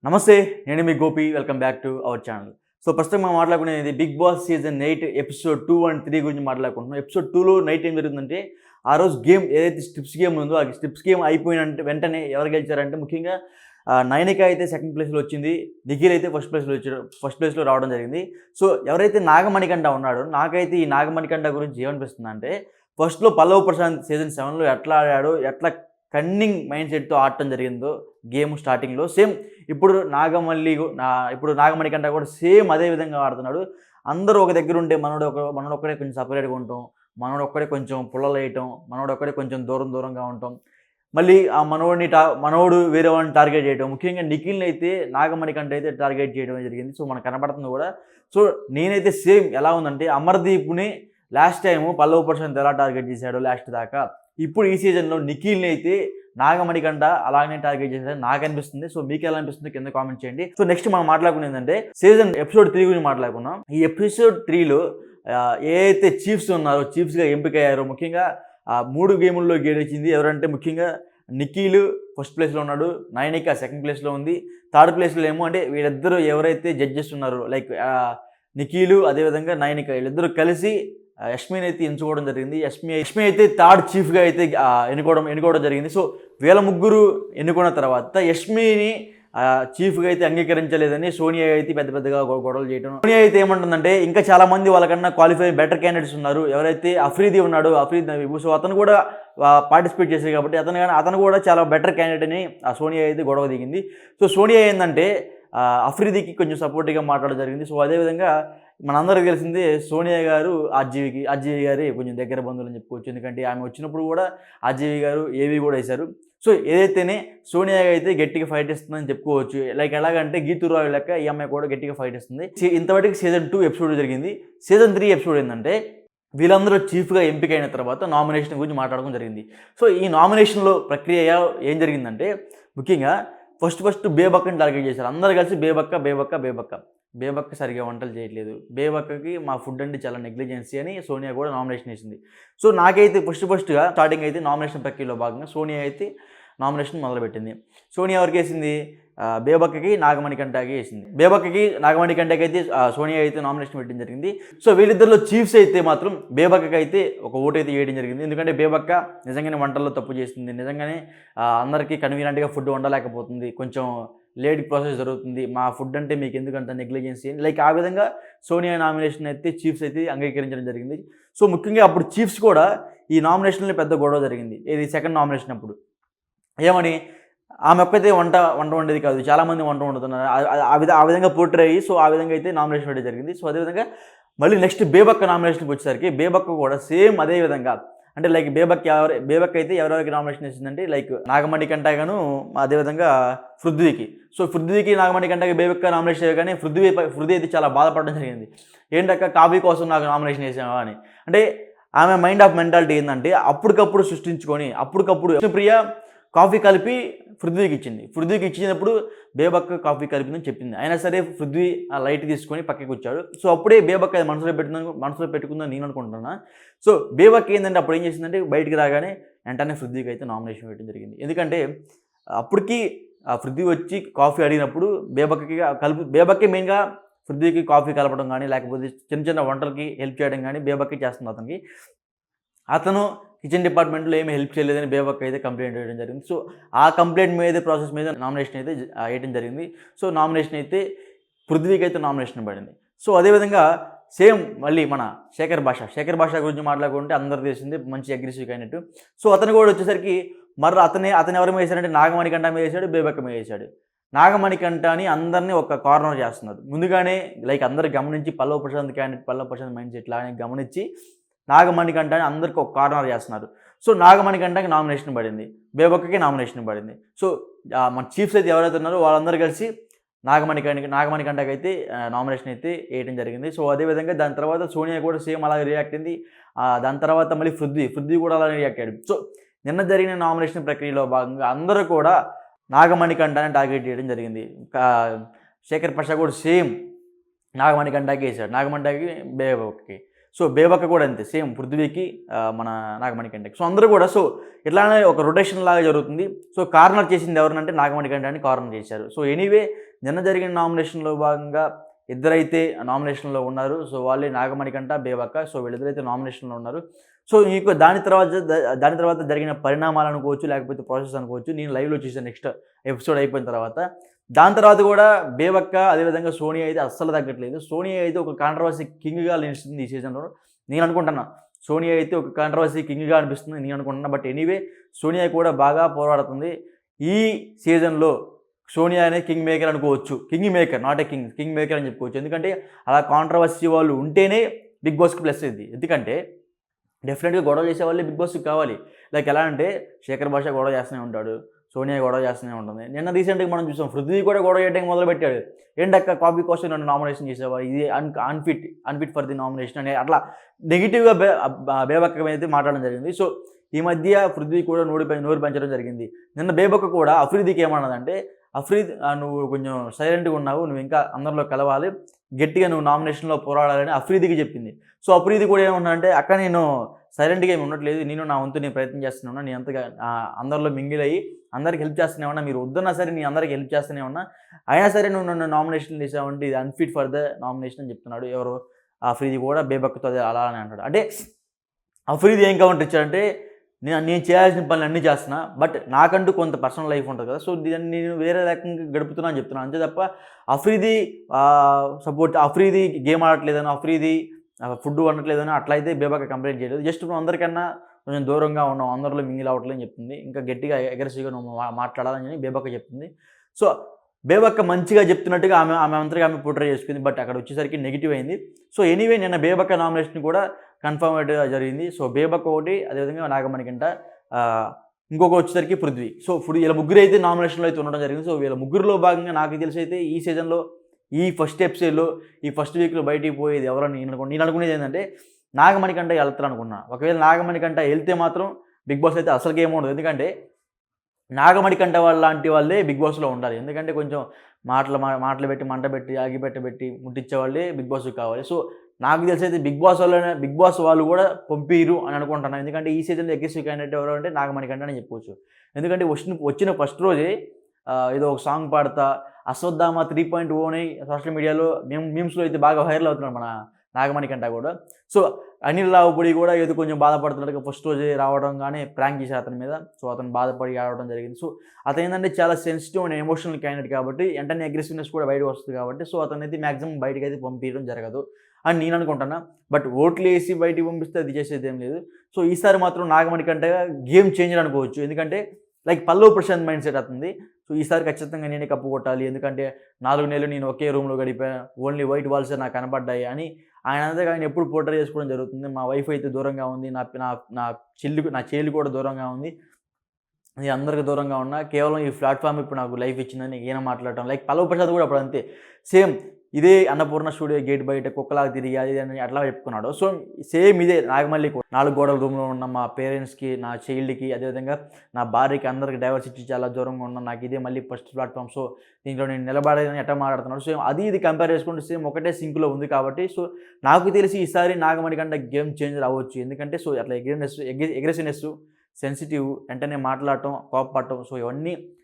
నమస్తే. నేను మీ Gopi. Welcome back to our channel. So ప్రస్తుతం మనం మాట్లాడుకునేది Bigg Boss season 8 episode 2 and 3 గురించి మాట్లాడుకుంటున్నాం. ఎపిసోడ్ 2లో నైట్ ఏం జరుగుతుందంటే, ఆ రోజు గేమ్ ఏదైతే స్ట్రిప్స్ గేమ్ ఉందో, ఆ స్ట్రిప్స్ గేమ్ అయిపోయిన వెంటనే ఎవరు గెలిచారంటే ముఖ్యంగా నైనిక అయితే సెకండ్ ప్లేస్‌లో వచ్చింది. నిఖిల్ అయితే ఫస్ట్ ప్లేస్‌లో రావడం జరిగింది. సో ఎవరైతే నాగమణికంఠ ఉన్నాడో, నాకైతే ఈ నాగమణికంఠ గురించి ఏమనిపిస్తుందంటే, ఫస్ట్‌లో పల్లవ్ ప్రశాంత్ సీజన్ 7లో ఎట్లా ఆడాడో, ఎట్లా కన్నింగ్ మైండ్ సెట్‌తో ఆడటం జరిగిందో గేమ్ స్టార్టింగ్‌లో సేమ్ ఇప్పుడు ఇప్పుడు నాగమణికంఠ కూడా సేమ్ అదే విధంగా ఆడుతున్నాడు. అందరూ ఒక దగ్గర ఉంటే మనోడొక్కడే కొంచెం సెపరేట్‌గా ఉండటం, మనోడొక్కడే కొంచెం పుల్లలేయటం, మనోడొక్కడే కొంచెం దూరంగా ఉండటం. మళ్ళీ ఆ మనోడు వేరే వాడిని టార్గెట్ చేయడం. ముఖ్యంగా నిఖిల్‌ని అయితే నాగమణికంఠ అయితే టార్గెట్ చేయడం జరిగింది. సో మనకు కనపడుతుంది కూడా. సో నేనైతే సేమ్ ఎలా ఉందంటే, అమర్‌దీప్‌ని లాస్ట్ టైము పల్లవ్ ప్రశాంత్ ఎలా టార్గెట్ చేశాడో లాస్ట్ దాకా, ఇప్పుడు ఈ సీజన్‌లో నిఖిల్‌ని అయితే నాగమణికంఠ అలాగనే టార్గెట్ చేశాడని నాకు అనిపిస్తుంది. సో మీకు ఎలా అనిపిస్తుంది కింద కామెంట్ చేయండి. సో నెక్స్ట్ మనం మాట్లాడుకునేది ఏంటంటే, ఎపిసోడ్ 3 గురించి మాట్లాడుకుందాం. ఈ ఎపిసోడ్ 3లో ఏదైతే చీఫ్స్ ఉన్నారో, చీఫ్స్‌గా ఎంపికయ్యారో, ముఖ్యంగా 3 గేముల్లో గెలిచింది ఎవరంటే ముఖ్యంగా నిఖిల్ ఫస్ట్ ప్లేస్‌లో ఉన్నాడు. నైనిక సెకండ్ ప్లేస్‌లో ఉంది. థర్డ్ ప్లేస్‌లో ఏమో అంటే వీళ్ళిద్దరూ ఎవరైతే జడ్జెస్ ఉన్నారో లైక్ నిఖిల్ అదేవిధంగా నైనిక వీళ్ళిద్దరూ కలిసి యష్మిని అయితే ఎంచుకోవడం జరిగింది. యష్మి అయితే థర్డ్ చీఫ్‌గా అయితే ఎన్నుకోవడం జరిగింది. సో వీళ్ళ ముగ్గురు ఎన్నుకున్న తర్వాత యష్మిని చీఫ్‌గా అయితే అంగీకరించలేదని సోనియా అయితే పెద్దగా గొడవలు చేయడం. సోనియా అయితే ఏమంటుందంటే, ఇంకా చాలా మంది వాళ్ళకన్నా క్వాలిఫై బెటర్ క్యాండిడేట్స్ ఉన్నారు. ఎవరైతే అఫ్రీది ఉన్నాడో, అఫ్రీద్ నబీబు, సో అతను కూడా పార్టిసిపేట్ చేశారు కాబట్టి అతను కూడా చాలా బెటర్ క్యాండిడేట్ అని సోనియా అయితే గొడవ దిగింది. సో సోనియా ఏంటంటే అఫ్రీదికి కొంచెం సపోర్టివ్గా మాట్లాడడం జరిగింది. సో అదేవిధంగా మనందరికీ తెలిసిందే సోనియా గారు ఆర్జీవి గారి కొంచెం దగ్గర బంధువులు అని చెప్పుకోవచ్చు. ఎందుకంటే ఆమె వచ్చినప్పుడు కూడా ఆర్జీవి గారు ఏవి కూడా వేశారు. సో ఏదైతేనే సోనియా అయితే గట్టిగా ఫైట్ ఇస్తుందని చెప్పుకోవచ్చు. లైక్ ఎలాగంటే గీతురావు లెక్క ఈ అమ్మాయి కూడా గట్టిగా ఫైట్ ఇస్తుంది. ఇంతవరకు సీజన్ 2 ఎపిసోడ్ జరిగింది. సీజన్ 3 ఎపిసోడ్ ఏంటంటే, వీళ్ళందరూ చీఫ్‌గా ఎంపికైన తర్వాత నామినేషన్ గురించి మాట్లాడడం జరిగింది. సో ఈ నామినేషన్‌లో ప్రక్రియ ఏం జరిగిందంటే, ముఖ్యంగా ఫస్ట్ బేబక్కని టార్గెట్ చేశారు. అందరూ కలిసి బేబక్క సరిగ్గా వంటలు చేయట్లేదు, బేబక్కకి మా ఫుడ్ అంటే చాలా నెగ్లిజెన్సీ అని సోనియా కూడా నామినేషన్ వేసింది. సో నాకైతే ఫస్ట్‌గా స్టార్టింగ్ అయితే నామినేషన్ ప్రక్రియలో భాగంగా సోనియా అయితే నామినేషన్ మొదలుపెట్టింది. సోనియా ఎవరికి వేసింది? బేబక్కకి, నాగమణికంఠకి వేసింది. బేబక్కకి, నాగమణికంఠకి అయితే సోనియా అయితే నామినేషన్ పెట్టడం జరిగింది. సో వీళ్ళిద్దరిలో చీఫ్స్ అయితే మాత్రం బేబక్కకి అయితే ఒక ఓటు అయితే వేయడం జరిగింది. ఎందుకంటే బేబక్క నిజంగానే వంటల్లో తప్పు చేస్తుంది. నిజంగానే అందరికీ కన్వీనియంట్గా ఫుడ్ వండలేకపోతుంది. కొంచెం లేట్ ప్రాసెస్ జరుగుతుంది. మా ఫుడ్ అంటే మీకు ఎందుకంత నెగ్లిజెన్సీ అని లైక్ ఆ విధంగా సోనియా నామినేషన్ అయితే చీఫ్స్ అయితే అంగీకరించడం జరిగింది. సో ముఖ్యంగా అప్పుడు చీఫ్స్ కూడా ఈ నామినేషన్లో పెద్ద గొడవ జరిగింది. ఇది సెకండ్ నామినేషన్ అప్పుడు. ఏమని? ఆమె ఒక్కతే వంట వండేది కాదు. చాలామంది వంట వండుతున్నారు. ఆ విధంగా పోర్ట్రే అయ్యి సో ఆ విధంగా అయితే నామినేషన్ వేయడం జరిగింది. సో అదేవిధంగా మళ్ళీ నెక్స్ట్ బేబక్క నామినేషన్కి వచ్చేసరికి బేబక్క కూడా సేమ్ అదే విధంగా అంటే లైక్ బేబక్క అయితే ఎవరెవరికి నామినేషన్ ఇచ్చిందంటే లైక్ నాగమణికంఠగాను అదేవిధంగా పృథ్వీకి. సో పృథ్వీకి, నాగమణికంఠకి బేబక్క నామినేషన్ వేయగానే పృథ్వీ అయితే చాలా బాధపడడం జరిగింది. ఏంటక్క కాఫీ కోసం నాకు నామినేషన్ వేసావా అని. అంటే ఆమె మైండ్ ఆఫ్ మెంటాలిటీ ఏంటంటే అప్పటికప్పుడు సృష్టించుకొని విష్ణుప్రియ కాఫీ కలిపి పృథ్వీకి ఇచ్చింది. పృథ్వీకి ఇచ్చినప్పుడు బేబక్క కాఫీ కలిపిందని చెప్పింది. అయినా సరే పృథ్వీ ఆ లైట్ తీసుకొని పక్కకి వచ్చాడు. సో అప్పుడే బేబక్క అది మనసులో పెట్టుకుందని నేను అనుకుంటున్నా. సో బేబక్క ఏంటంటే అప్పుడు ఏం చేసిందంటే బయటికి రాగానే వెంటనే పృథ్వీకి అయితే నామినేషన్ వేయడం జరిగింది. ఎందుకంటే అప్పటికి పృథ్వీ వచ్చి కాఫీ అడిగినప్పుడు బేబక్కే మెయిన్గా పృథ్వీకి కాఫీ కలపడం కానీ లేకపోతే చిన్న వంటలకి హెల్ప్ చేయడం కానీ బేబక్కే చేస్తుంది అతనికి. అతను కిచెన్ డిపార్ట్మెంట్లో ఏమి హెల్ప్ చేయలేదని బేబక్క అయితే కంప్లైంట్ వేయడం జరిగింది. సో ఆ కంప్లైంట్ మీద ప్రాసెస్ మీద నామినేషన్ అయితే వేయడం జరిగింది. సో నామినేషన్ అయితే పృథ్వీకి అయితే నామినేషన్ పడింది. సో అదేవిధంగా సేమ్ మళ్ళీ మన శేఖర్ భాష గురించి మాట్లాడుకుంటే అందరూ తెలిసింది మంచి అగ్రెసివ్ అయినట్టు. సో అతను కూడా వచ్చేసరికి అతను ఎవరి మీద వేశాడంటే నాగమణికంఠ మీద వేశాడు, బేబక్క మీద వేశాడు. నాగమణికంఠని అందరినీ ఒక కార్నర్ చేస్తున్నారు. ముందుగానే లైక్ అందరు గమనించి పల్లవ్ ప్రశాంత్ మైండ్ సెట్ లాగానే గమనించి నాగమణికంఠని అందరికీ ఒక కార్నర్ చేస్తున్నారు. సో నాగమణికంఠకి నామినేషన్ పడింది, బేబక్కకి నామినేషన్ పడింది. సో మన చీఫ్స్ అయితే ఎవరైతే ఉన్నారో వాళ్ళందరూ కలిసి నాగమణికంఠకి అయితే నామినేషన్ అయితే వేయడం జరిగింది. సో అదేవిధంగా దాని తర్వాత సోనియా కూడా సేమ్ అలాగే రియాక్ట్ అయింది. దాని తర్వాత మళ్ళీ పృథ్వీ కూడా అలాగే రియాక్ట్ అయ్యాడు. సో నిన్న జరిగిన నామినేషన్ ప్రక్రియలో భాగంగా అందరూ కూడా నాగమణికంఠని టార్గెట్ చేయడం జరిగింది. శేఖర్ ప్రసాద్ కూడా సేమ్ నాగమణికంఠకి వేశాడు, నాగమణికంఠకి బేబక్కకి. సో బేబక్క కూడా అంతే సేమ్ పృథ్వీకి మన నాగమణికంటకి. సో అందరూ కూడా సో ఇట్లానే ఒక రొటేషన్ లాగా జరుగుతుంది. సో కార్నర్ చేసింది ఎవరినంటే నాగమణికంట అని కార్నర్ చేశారు. సో ఎనీవే నిన్న జరిగిన నామినేషన్‌లో భాగంగా ఇద్దరైతే నామినేషన్‌లో ఉన్నారు. సో వాళ్ళే నాగమణికంట, బేబక్క. సో వీళ్ళిద్దరైతే నామినేషన్‌లో ఉన్నారు. సో ఇంకో దాని తర్వాత జరిగిన పరిణామాలు అనుకోవచ్చు, లేకపోతే ప్రాసెస్ అనుకోవచ్చు. నేను లైవ్‌లో చూసాను నెక్స్ట్ ఎపిసోడ్ అయిపోయిన తర్వాత. దాని తర్వాత కూడా బేబక్క అదేవిధంగా సోనియా అయితే అస్సలు తగ్గట్లేదు. సోనియా అయితే ఒక కాంట్రవర్సీ కింగ్‌గా నిలుస్తుంది ఈ సీజన్‌లో. నేను అనుకుంటున్నా. సోనియా అయితే ఒక కాంట్రవర్సీ కింగ్‌గా అనిపిస్తుంది నేను అనుకుంటున్నా. బట్ ఎనీవే సోనియా కూడా బాగా పోరాడుతుంది. ఈ సీజన్‌లో సోనియా అనేది కింగ్ మేకర్ అనుకోవచ్చు. King maker not a king. King maker అని చెప్పుకోవచ్చు. ఎందుకంటే అలా కాంట్రవర్సీ వాళ్ళు ఉంటేనే బిగ్ బాస్‌కి ప్లస్ అయ్యిద్ది. ఎందుకంటే డెఫినెట్‌గా గొడవ చేసే వాళ్ళే బిగ్ బాస్‌కి కావాలి. లైక్ ఎలా అంటే శేఖర్ భాష గొడవ చేస్తూనే ఉంటాడు. సోనియా గొడవ చేస్తూనే ఉంటుంది. నిన్న రీసెంట్‌గా మనం చూసాం పృథ్వీ కూడా గొడవ చేయడానికి మొదలుపెట్టాడు. ఏంటక్క కాపీ కోసం నన్ను నామినేషన్ చేసావా? ఇది అన్ఫిట్ ఫర్ ది నామినేషన్ అని అట్లా నెగిటివ్‌గా బేబక్క అయితే మాట్లాడడం జరిగింది. సో ఈ మధ్య పృథ్వీ కూడా నోరు పెంచడం జరిగింది. నిన్న బేబక్క కూడా అఫ్రీదీకి ఏమన్నదంటే, అఫ్రీద్ నువ్వు కొంచెం సైలెంట్‌గా ఉన్నావు. నువ్వు ఇంకా అందరిలో కలవాలి. గట్టిగా నువ్వు నామినేషన్‌లో పోరాడాలని అఫ్రీదీకి చెప్పింది. సో అఫ్రీదీ కూడా ఏమన్నాడంటే, అక్క నేను సైలెంట్‌గా ఏమి ఉండట్లేదు. నేను నా వంతు నేను ప్రయత్నం చేస్తూనే ఉన్నా. నేను అంతగా అందరిలో మింగిల్ అయ్యి అందరికి హెల్ప్ చేస్తూనే ఉన్నా. మీరు వద్దన్నా సరే నేను అందరికి హెల్ప్ చేస్తూనే ఉన్నా. అయినా సరే నువ్వు నన్ను నామినేషన్ చేసావంటే ఇది అన్ఫిట్ ఫర్ ద నామినేషన్ అని చెప్తున్నాడు. ఎవరు అఫ్రీదీ కూడా బేబక్కతో అలా అని అంటాడు. అంటే అఫ్రీదీ ఏం కౌంటర్ ఇచ్చాడంటే, నేను చేయాల్సిన పనులు అన్నీ చేస్తున్నా. బట్ నాకంటూ కొంత పర్సనల్ లైఫ్ ఉంటుంది కదా. సో దీన్ని నేను వేరే రకంగా గడుపుతున్నా అని చెప్తున్నాను. అంతే తప్ప అఫ్రీదీ అఫ్రీదీ గేమ్ ఆడట్లేదని, అఫ్రీదీ ఫుడ్ వండట్లేదని అట్లయితే బేబక్క కంప్లైంట్ చేయలేదు. జస్ట్ నువ్వు అందరికన్నా కొంచెం దూరంగా ఉన్నావు, అందరిలో మింగిల్ అవ్వట్లేదు అని చెప్తుంది. ఇంకా గట్టిగా అగ్రెసివ్‌గా నువ్వు మాట్లాడాలని బేబక్క చెప్తుంది. సో బేబక్క మంచిగా చెప్తున్నట్టుగా ఆమె అంతగా ఆమె పోర్ట్రే చేసుకుంది. బట్ అక్కడ వచ్చేసరికి నెగిటివ్ అయింది. సో ఎనీవే నిన్న బేబక్క నామినేషన్ కూడా కన్ఫర్మ్డ్‌గా జరిగింది. సో బేబక్క ఒకటి, అదేవిధంగా నాగమణికంట, ఇంకొక వచ్చేసరికి పృథ్వీ. సో ఇప్పుడు వీళ్ళ ముగ్గురు అయితే నామినేషన్‌లో అయితే ఉండడం జరిగింది. సో వీళ్ళ ముగ్గురులో భాగంగా నాకు తెలిసి అయితే ఈ సీజన్‌లో ఈ ఫస్ట్ ఎపిసోడ్‌లో ఈ ఫస్ట్ వీక్‌లో బయటికి పోయేది ఎవరని నేను అనుకునేది ఏంటంటే నాగమణికంట వెళ్తారు అనుకున్నా. ఒకవేళ నాగమణికంట వెళ్తే మాత్రం బిగ్ బాస్ అయితే అసలుకి ఏముండదు. ఎందుకంటే నాగమణికంట లాంటి వాళ్ళే బిగ్ బాస్‌లో ఉండాలి. ఎందుకంటే కొంచెం మాటలు పెట్టి, మంట పెట్టి, అగ్గిపెట్టబెట్టి ముట్టించే వాళ్ళే బిగ్ బాస్‌కి కావాలి. సో నాకు తెలిసి అయితే బిగ్ బాస్ వాళ్ళు కూడా పంపిరు అని అనుకుంటున్నాను. ఎందుకంటే ఈ సీజన్‌లో అగ్రెసివ్ క్యాండిడేట్ ఎవరు అంటే నాగమణికంట అని చెప్పుకోవచ్చు. ఎందుకంటే వచ్చిన ఫస్ట్ రోజే ఏదో ఒక సాంగ్ పాడతా అశ్వత్థామ 3.0 సోషల్ మీడియాలో మీమ్స్‌లో అయితే బాగా వైరల్ అవుతున్నాడు మన నాగమణికంట కూడా. సో అనిల్ రావుపూడి కూడా ఏదో కొంచెం బాధపడుతున్నట్టుగా ఫస్ట్ రోజే రావడం కానీ ప్రాంక్ చేశారు అతని మీద. సో అతను బాధపడి ఆడడం జరిగింది. సో అతను ఏంటంటే చాలా సెన్సిటివ్ అండ్ ఎమోషనల్ క్యాండిడేట్ కాబట్టి వెంటనే అగ్రెసివ్నెస్ కూడా బయటకు వస్తుంది కాబట్టి సో అతనైతే మ్యాక్సిమం బయటకు అయితే పంపించడం జరగదు అని నేను అనుకుంటున్నా. బట్ ఓట్లు వేసి బయటికి పంపిస్తే అది చేసేది ఏం లేదు. సో ఈసారి మాత్రం నాగమణికంట గేమ్ చేంజర్ అనుకోవచ్చు. ఎందుకంటే like Pallav Prashant mindset అవుతుంది. సో ఈసారి ఖచ్చితంగా నేనే కప్పు కొట్టాలి. ఎందుకంటే 4 నెలలు నేను ఒకే రూమ్‌లో గడిపాను. ఓన్లీ వైట్ వాల్సే నాకు కనపడ్డాయి అని ఆయన ఎప్పుడు పోర్ట్రే చేసుకోవడం జరుగుతుంది. మా వైఫ్ అయితే దూరంగా ఉంది. నా చెల్లి కూడా దూరంగా ఉంది. నేను అందరికి దూరంగా ఉన్నా. కేవలం ఈ ప్లాట్‌ఫామ్ ఇప్పుడు నాకు లైఫ్ ఇచ్చిందని ఈయన మాట్లాడటం. లైక్ పల్లవ్ ప్రసాద్ కూడా అప్పుడు అంతే. సేమ్ ఇదే అన్నపూర్ణ స్టూడియో గేట్ బయట కుక్కలాగా తిరిగి అది అని అట్లా చెప్పుకున్నాడు. సో సేమ్ ఇదే నాగమల్లి కూడా 4 గోడల రూమ్‌లో ఉన్న మా పేరెంట్స్‌కి, నా చైల్డ్‌కి, అదేవిధంగా నా భార్యకి అందరికి డైవర్స్ ఇచ్చి చాలా దూరంగా ఉన్నాను. నాకు ఇదే మళ్ళీ ఫస్ట్ ప్లాట్‌ఫామ్. సో దీంట్లో నేను నిలబడేదని ఎట్లా మాట్లాడుతున్నాడు. సో అది ఇది కంపేర్ చేసుకుంటే సేమ్ ఒకటే సింక్‌లో ఉంది కాబట్టి సో నాకు తెలిసి ఈసారి నాగమణికంట గేమ్ చేంజర్ అవ్వచ్చు. ఎందుకంటే సో అట్లా అగ్రెసివ్‌నెస్, సెన్సిటివ్, వెంటనే మాట్లాడటం, కోపపడటం సో ఇవన్నీ